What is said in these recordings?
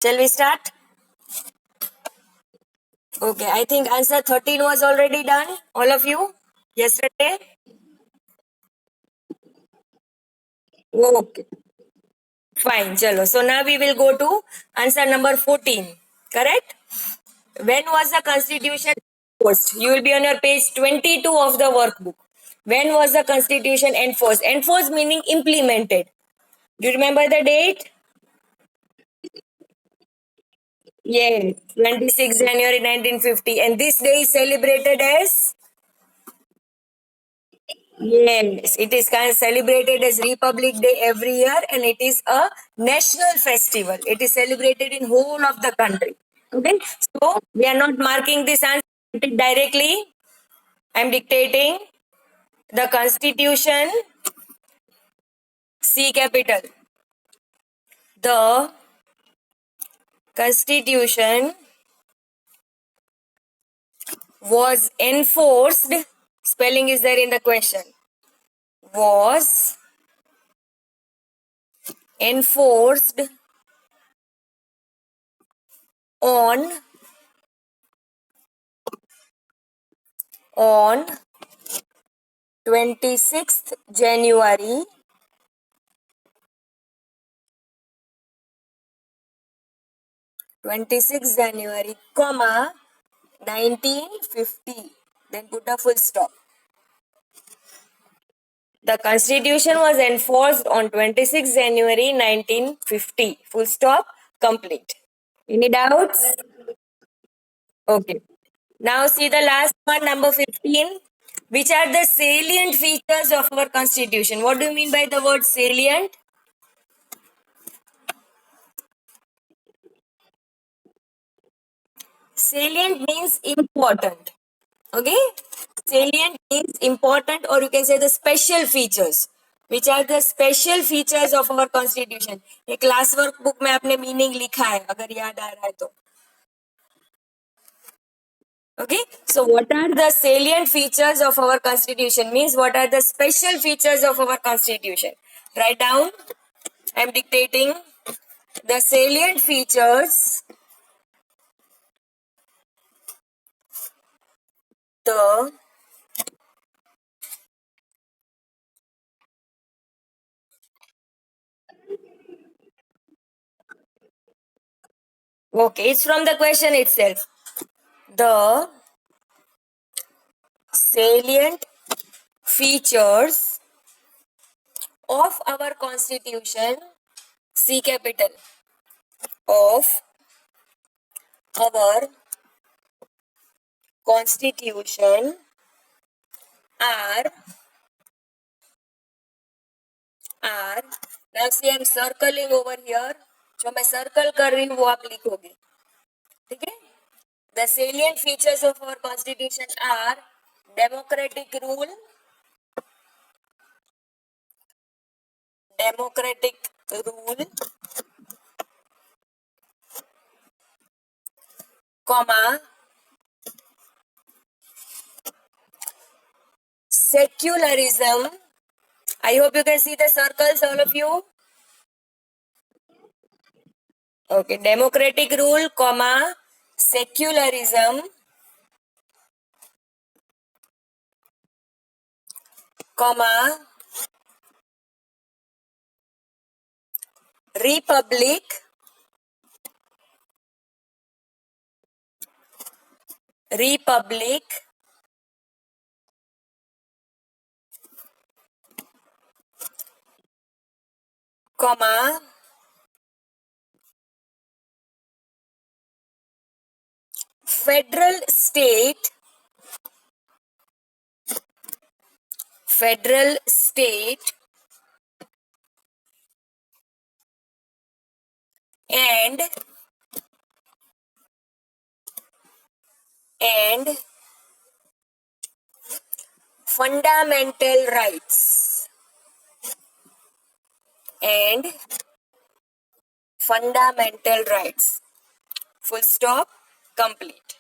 Shall we start? Okay, I think answer 13 was already done. All of you? Yesterday? Okay, fine. Chalo. So now we will go to answer number 14. Correct? When was the constitution enforced? You will be on your page 22 of the workbook. When was the constitution enforced? Enforced meaning implemented. Do you remember the date? Yes, 26 January 1950. And this day is celebrated as? Yes, it is kind of celebrated as Republic Day every year, and it is a national festival. It is celebrated in whole of the country. Okay, so we are not marking this answer directly. I am dictating the Constitution. C capital. The Constitution was enforced. Spelling is there in the question. Was enforced on 26th January comma 1950. Then put a full stop. The Constitution was enforced on 26th January 1950. Full stop. Complete. Any doubts? Okay. Now see the last one, number 15. Which are the salient features of our Constitution? What do you mean by the word salient? Salient means important. Okay? Salient means important, or you can say the special features. Which are the special features of our constitution? ये class work book में आपने meaning लिखा है, अगर याद आ रहा है तो. Okay, so what are the salient features of our constitution? Means what are the special features of our constitution? Write down. I am dictating the salient features. The Okay, it's from the question itself. The salient features of our constitution, C capital, of our constitution are now see I'm circling over here. जो मैं circle कर रही हूँ वो आप लिखोगे. ठीक है? The salient features of our constitution are democratic rule, comma, secularism. I hope you can see the circles, all of you. Okay, democratic rule, comma, secularism, comma, republic, comma, federal state, and fundamental rights, full stop, complete.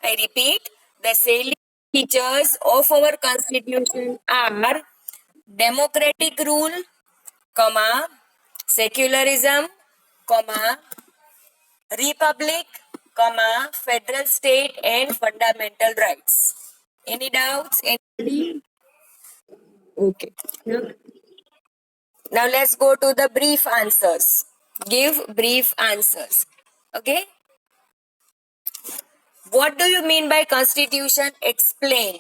I repeat, the salient features of our constitution are democratic rule, comma, secularism, comma, Republic, comma, federal state and fundamental rights. Any doubts? Anybody? Okay. Now let's go to the brief answers. Give brief answers. Okay. What do you mean by constitution? Explain.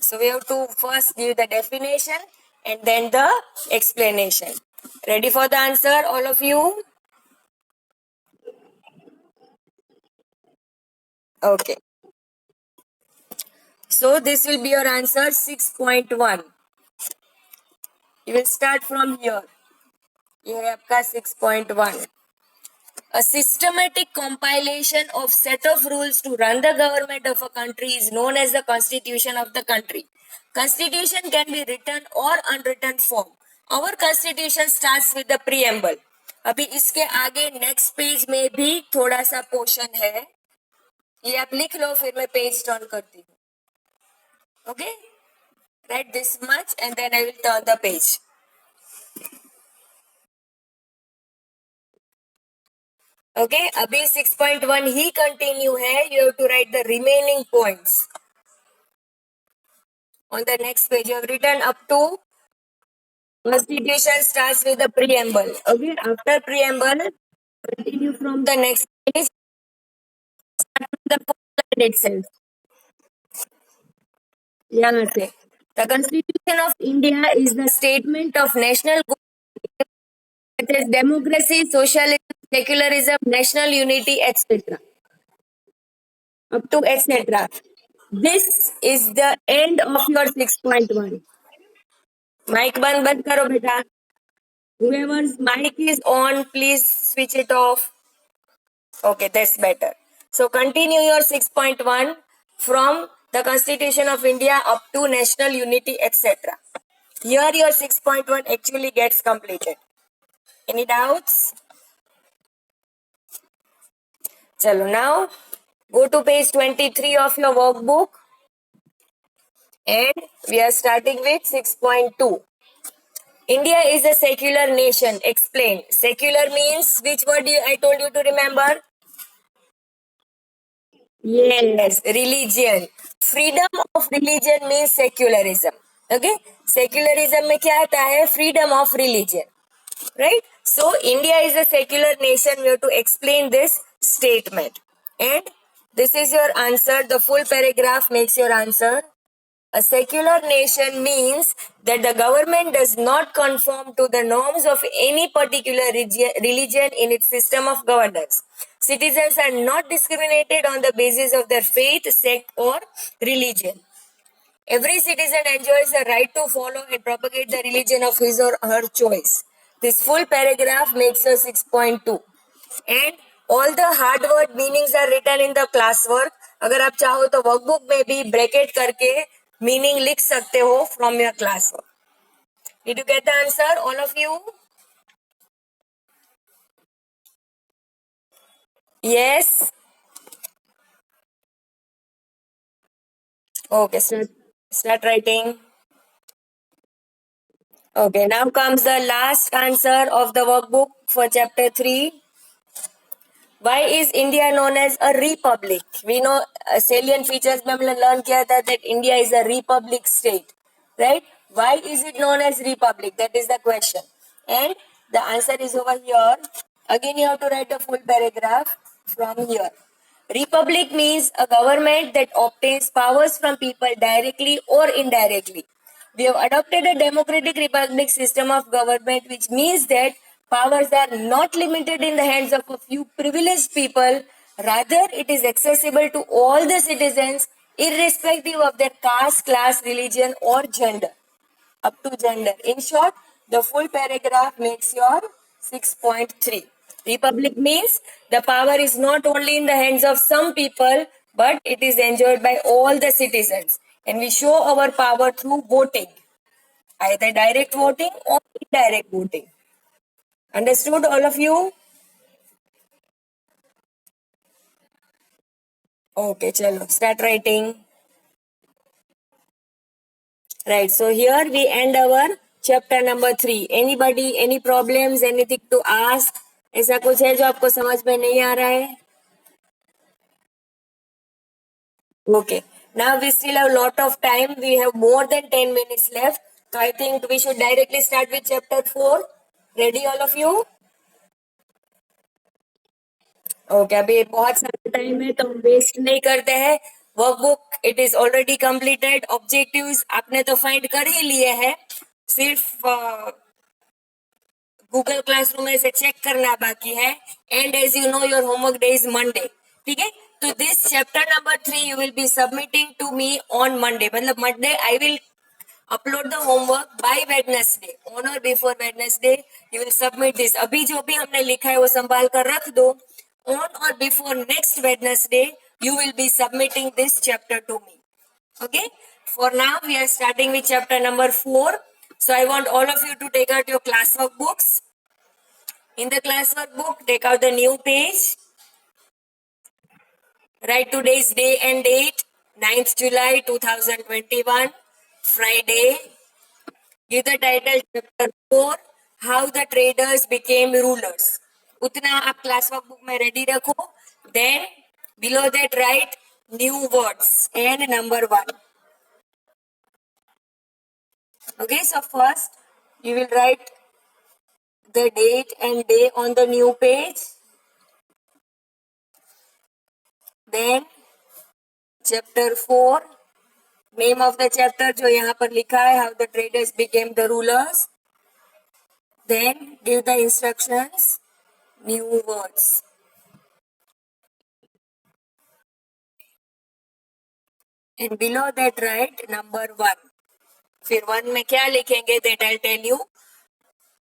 So we have to first give the definition and then the explanation. Ready for the answer, all of you? Okay. So this will be your answer 6.1. You will start from here. ये है आपका 6.1. A systematic compilation of set of rules to run the government of a country is known as the constitution of the country. Constitution can be written or unwritten form. Our constitution starts with the preamble. अभी इसके आगे next page में भी थोड़ा सा portion है, ये आप लिख लो, फिर मैं पेज टर्न करती हूँ. Okay, right this much and then I will turn the page. Okay, अभी 6.1 ही कंटिन्यू है. You have to write the remaining points on the next page. You have written up to constitution starts with the preamble. Okay, after preamble, continue from the next page, start from the first line itself. Yeah, okay. The Constitution of India is the statement of national goals such as democracy, socialism, secularism, national unity, etc. Up to etc. This is the end of your 6.1. Mic बंद करो बेटा. Whoever's mic is on, please switch it off. Okay, that's better. So continue your 6.1 from the Constitution of India up to national unity, etc. Here your 6.1 actually gets completed. Any doubts? Chalo, now go to page 23 of your workbook and we are starting with 6.2. India is a secular nation. Explain. Secular means which word I told you to remember? Yes, religion. Freedom of religion means secularism. Okay? Secularism में क्या आता है? Freedom of religion. Right? So, India is a secular nation. We have to explain this statement. And this is your answer. The full paragraph makes your answer. A secular nation means that the government does not conform to the norms of any particular religion in its system of governance. Citizens are not discriminated on the basis of their faith, sect, or religion. Every citizen enjoys the right to follow and propagate the religion of his or her choice. This full paragraph makes a 6.2. And all the hard word meanings are written in the classwork. अगर आप चाहो तो workbook में भी bracket करके meaning लिख सकते हो from your classwork. Did you get the answer, all of you? Yes. Okay, start writing. Okay, now comes the last answer of the workbook for chapter 3. Why is India known as a republic? We know salient features में हमने learn किया था that India is a republic state, right? Why is it known as republic? That is the question. And the answer is over here. Again, you have to write the full paragraph from here. Republic means a government that obtains powers from people directly or indirectly. We have adopted a democratic republic system of government, which means that powers are not limited in the hands of a few privileged people. Rather, it is accessible to all the citizens, irrespective of their caste, class, religion, or gender. Up to gender. In short, the full paragraph makes your 6.3. Republic means the power is not only in the hands of some people, but it is enjoyed by all the citizens. And we show our power through voting, either direct voting or indirect voting. Understood, all of you? Okay, chalo, start writing. Right, so here we end our chapter number 3. Anybody, any problems, anything to ask? ऐसा कुछ है जो आपको समझ में नहीं आ रहा है? Okay. Now we still have a lot of time. We have more than 10 minutes left. So I think we should directly start with chapter 4. Ready all of you? Okay अभी बहुत सारा टाइम है तो हम वेस्ट नहीं करते हैं. Workbook it is already completed. Objectives आपने तो फाइंड कर ही लिए हैं. सिर्फ गूगल क्लासरूम में से चेक करना बाकी है. And as you know your homework day is Monday. ठीक है. तो this chapter number 3 you will be submitting to me on Monday. मतलब Monday I will upload the homework by Wednesday. On or before Wednesday you will submit this. अभी जो भी हमने लिखा है वो संभाल कर रख दो. On or before next Wednesday you will be submitting this chapter to me. Okay. For now we are starting with chapter number 4. So I want all of you to take out your classwork books. In the classwork book take out the new page. Write today's day and date, 9th July 2021, Friday. Give the title chapter 4, How the Traders Became Rulers. उतना आप class work book में ready रखो. Then below that write new words and number 1. Okay, so first you will write the date and day on the new page. Then chapter 4, name of the chapter जो यहाँ पर लिखा है, How the Traders Became the Rulers. Then give the instructions, new words. And below that write number 1. फिर 1 में क्या लिखेंगे that I'll tell you.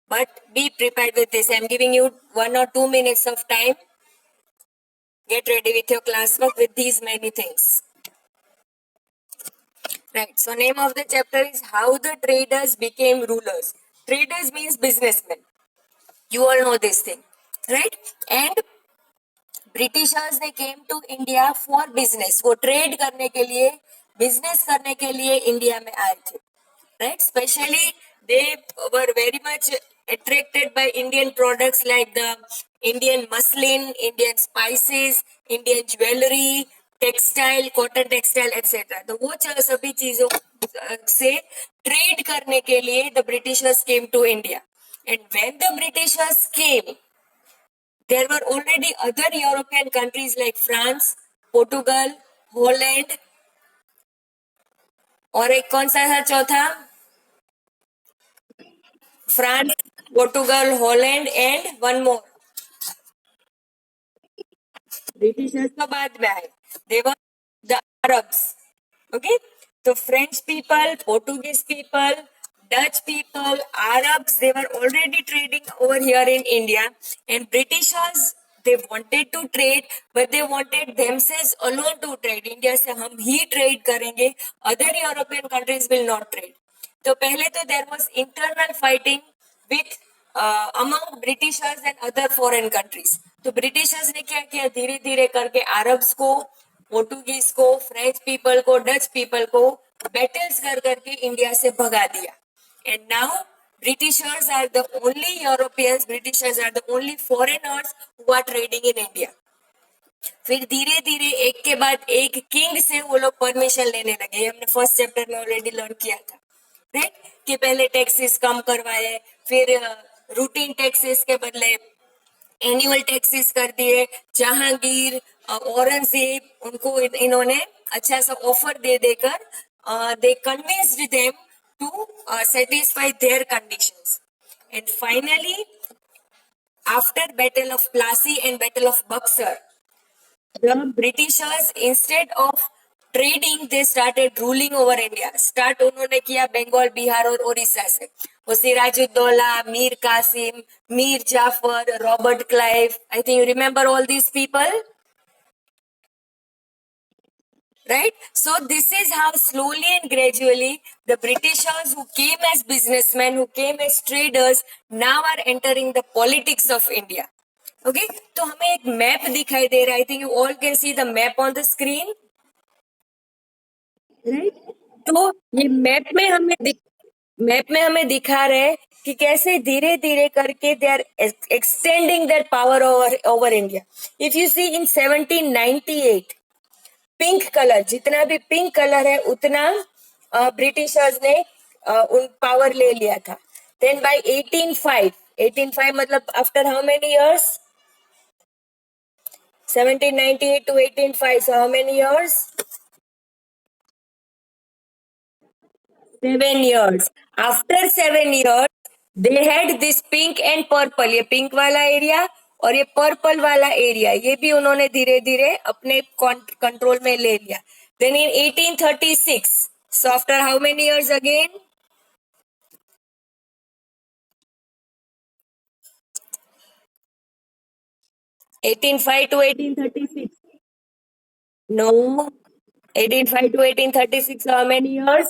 But be prepared with this. I'm giving you 1 or 2 minutes of time. Get ready with your classwork with these many things. Right. So name of the chapter is How the Traders Became Rulers. Traders means businessmen. You all know this thing. Right. And Britishers they came to India for business. वो trade करने के लिए, business करने के लिए India में आए थे. Right. Specially they were very much attracted by Indian products like the Indian muslin, Indian spices, Indian jewelry, textile, cotton textile, etc. तो वो सभी चीजों से ट्रेड करने के लिए the Britishers came to India. And when the Britishers came, there were already other European countries like France, Portugal, Holland, और एक कौन सा था चौथा? France, Portugal, Holland and one more. Britishers तो बाद में आए. दे वर द अरब्स. ओके. तो French people, Portuguese people, Dutch people, Arabs, they were already trading over here in India. And Britishers, they wanted to trade, but they wanted themselves alone to trade. India से हम ही trade करेंगे. Other European countries will not trade. तो पहले तो there was internal fighting with among Britishers and other foreign countries. तो Britishers ने क्या किया, धीरे धीरे करके अरब्स को, पोर्टुगीज को, फ्रेंच पीपल को, डच पीपल को बैटल्स कर करके इंडिया से भगा दिया. And now Britishers are the only Europeans, Britishers are the only foreigners who are trading in India. फिर धीरे धीरे एक के बाद एक किंग से वो लोग परमिशन लेने लगे. हमने फर्स्ट चैप्टर में ऑलरेडी लर्न किया था. राइट. कि पहले टैक्सेस कम करवाए, फिर रूटीन टैक्सेस के बदले एनुअल टैक्सेस कर दिए. जहांगीर, औरंगजेब, उनको इन्होंने अच्छा सा ऑफर दे देकर they convinced them to satisfy their conditions. And finally, after Battle of Plassey and Battle of Buxar, the Britishers, instead of trading, they started ruling over India. Start उन्होंने किया बंगाल, बिहार और उड़ीसा से. वो Sirajuddaula, Mir Qasim, Mir Jafar, Robert Clive. I think you remember all these people. Right? So this is how slowly and gradually the Britishers who came as businessmen, who came as traders, now are entering the politics of India. Okay? तो हमें एक map दिखाई दे रहा है. I think you all can see the map on the screen. Right? तो ये map में हमें दिखा रहे हैं कि कैसे धीरे धीरे करके they are extending their power over India. If you see in 1798, pink colour, जितना भी पिंक कलर है उतना ब्रिटिशर्स ने उन पावर ले लिया था. देन बाय 1805, 1805 मतलब after how many years? 1798 to 1805. So how many years? 7 years. After 7 years, they had this pink and purple. ये पिंक वाला एरिया और ये पर्पल वाला एरिया, ये भी उन्होंने धीरे धीरे अपने कंट्रोल में ले लिया. Then in 1836, so after how many years again? 1805 to 1836. No. 1805 to 1836. How many years?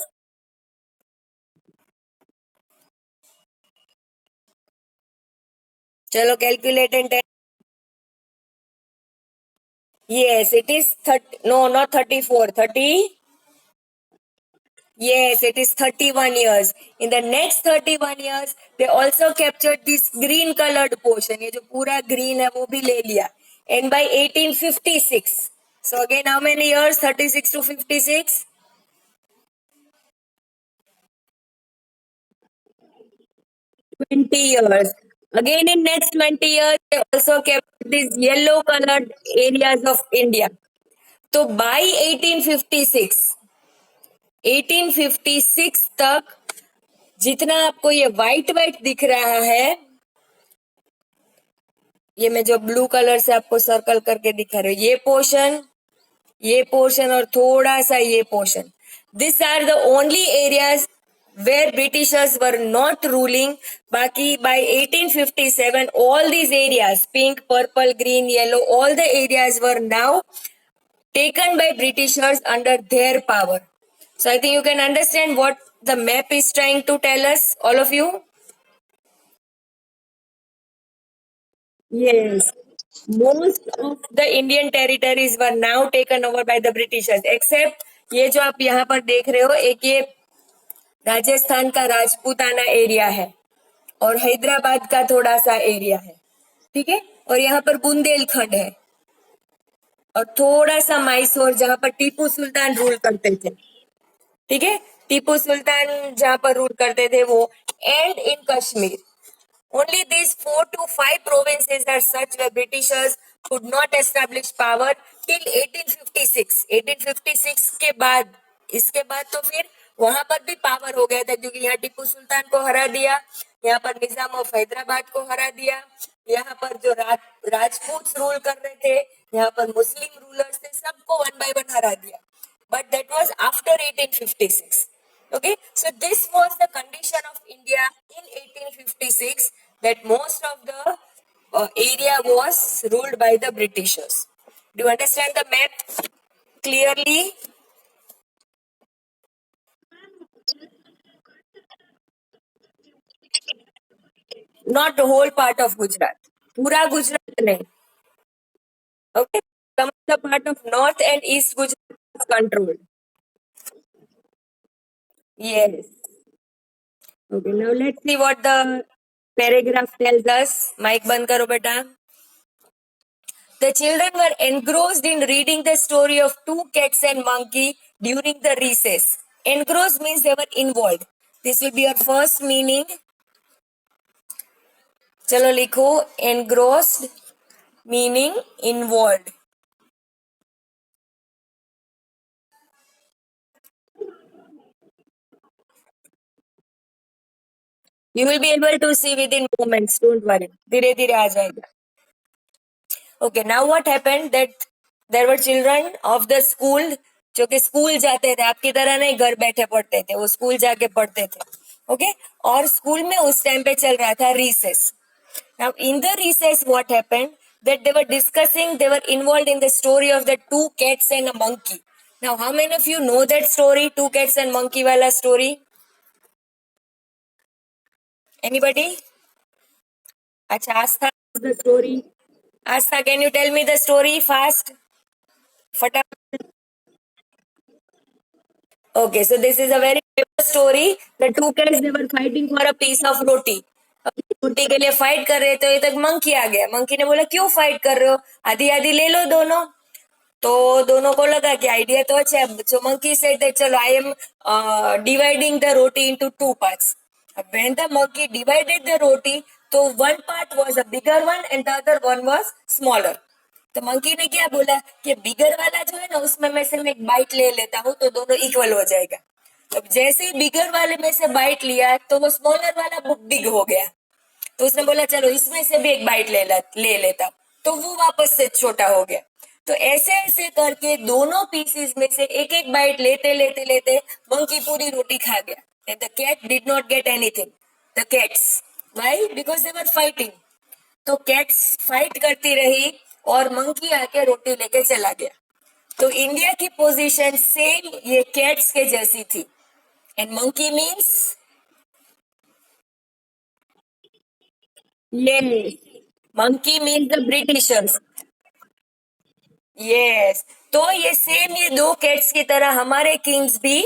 चलो calculate and. Yes, it is 30. No, not 34. 30. Yes, it is 31 years. In the next 31 years, they also captured this green colored portion. ये जो पूरा green है वो भी ले लिया. And by 1856. So again, how many years? 36 to 56? 20 years. Again, in next 20 years, they also kept these yellow colored areas of India. So by 1856, 1856 तक जितना आपको ये व्हाइट व्हाइट दिख रहा है, ये मैं जो ब्लू कलर से आपको सर्कल करके दिखा रही हूँ, ये पोर्शन और थोड़ा सा ये portion, this are the only areas where Britishers were not ruling. बाकी by 1857 all these areas, pink, purple, green, yellow, all the areas were now taken by Britishers under their power. So I think you can understand what the map is trying to tell us, all of you. Yes. Most of the Indian territories were now taken over by the Britishers, except ये जो आप यहाँ पर देख रहे हो, एक ये राजस्थान का राजपूताना एरिया है और हैदराबाद का थोड़ा सा एरिया है, ठीक है, और यहाँ पर बुंदेलखंड है और थोड़ा सा मैसूर जहाँ पर टीपू सुल्तान रूल करते थे, ठीक है, टीपू सुल्तान जहाँ पर रूल करते थे वो, and in Kashmir. Only these 4 to 5 provinces are such where Britishers could not establish power till 1856. 1856 के बाद, इसके बाद तो फिर वहां पर भी पावर हो गया था क्योंकि यहाँ टिप्पू सुल्तान को हरा दिया, यहाँ पर निजाम ऑफ हैदराबाद को हरा दिया, यहाँ पर जो राजपूत रूल कर रहे थे, यहाँ पर मुस्लिम रूलर्स थे, सबको वन बाय वन हरा दिया. But that was after 1856. Okay, so this was the condition of India in 1856, that most of the area was ruled by the Britishers. Do you understand the map clearly? Not the whole part of Gujarat. Pura Gujarat nahi. Okay, some of the part of North and East Gujarat is controlled. Yes. Okay, now let's see what the paragraph tells us. Mic band karo beta. The children were engrossed in reading the story of two cats and monkey during the recess. Engrossed means they were involved. This will be your first meaning. चलो लिखो, engrossed meaning involved. You will be able to see within moments. Don't worry. धीरे धीरे आ जाएगा. Okay, now what happened that there were children of the school जो कि school जाते थे, आपकी तरह नहीं घर बैठे पढ़ते थे, वो स्कूल जाके पढ़ते थे. ओके, और स्कूल में उस टाइम पे चल रहा था recess. Now in the recess what happened that they were discussing, they were involved in the story of the two cats and a monkey. Now how many of you know that story, two cats and monkey wala story? Anybody? Acha, Astha, the story. Astha, can you tell me the story fast? Fatafat. Okay, so this is a very famous story. The two cats, they were fighting for a piece of roti. रोटी के लिए fight कर रहे थे, तक monkey आ गया. Monkey ने बोला क्यों फाइट कर रहे हो, आधी आधी ले लो दोनों. तो दोनों को लगा कि आइडिया तो अच्छा है. So monkey said that चलो I am dividing the roti into two parts. When the monkey divided the roti, तो one part was a bigger one and the other one was smaller. तो monkey ने क्या बोला कि बिगर वाला जो है ना उसमें मैं से मैं एक बाइट ले लेता हूँ तो दोनों इक्वल हो जाएगा. अब जैसे ही बिगर वाले में से बाइट लिया तो वो स्मॉलर वाला बिग हो गया. तो उसने बोला चलो इसमें से भी एक बाइट ले लेता. तो वो वापस से छोटा हो गया. तो ऐसे ऐसे करके दोनों पीसेस में से एक एक बाइट लेते लेते लेते मंकी पूरी रोटी खा गया. And the cat did not get anything. The cats. Why? Because they were fighting. तो कैट्स फाइट करती रही और मंकी आके रोटी लेके चला गया. तो इंडिया की पोजीशन सेम ये कैट्स के जैसी थी. एंड मंकी मीन्स ये monkey means the Britishers. Yes. तो ये सेम ये दो कैट्स की तरह हमारे किंग्स भी